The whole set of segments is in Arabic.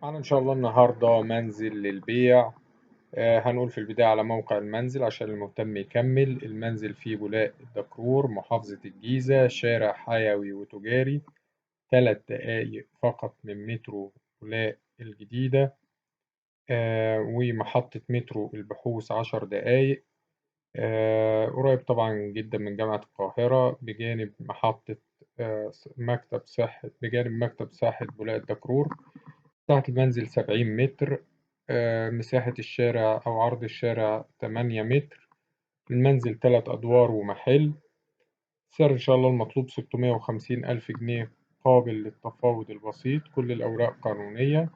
أنا إن شاء الله النهاردة منزل للبيع. هنقول في البداية على موقع المنزل عشان المهتم يكمل. المنزل فيه بولاق الدكرور، محافظة الجيزة، شارع حيوي وتجاري، 3 دقايق فقط من مترو بولاق الجديدة. ومحطة مترو البحوث 10 دقايق. قريب طبعا جدا من جامعة القاهرة، بجانب محطة مكتب صحة بولاق الدكرور. مساحة المنزل 70 متر. مساحة الشارع أو عرض الشارع 8 متر. المنزل 3 أدوار ومحل. سعر إن شاء الله المطلوب 650 ألف جنيه، قابل للتفاوض البسيط، كل الأوراق قانونية.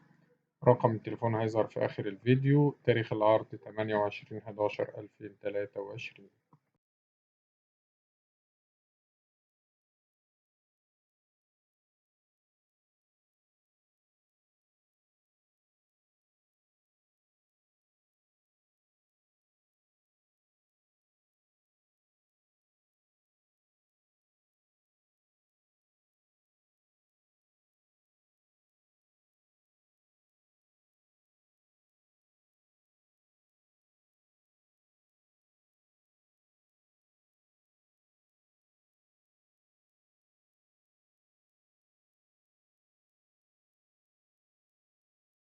رقم التليفون هيظهر في آخر الفيديو. تاريخ العرض 28/11/2023.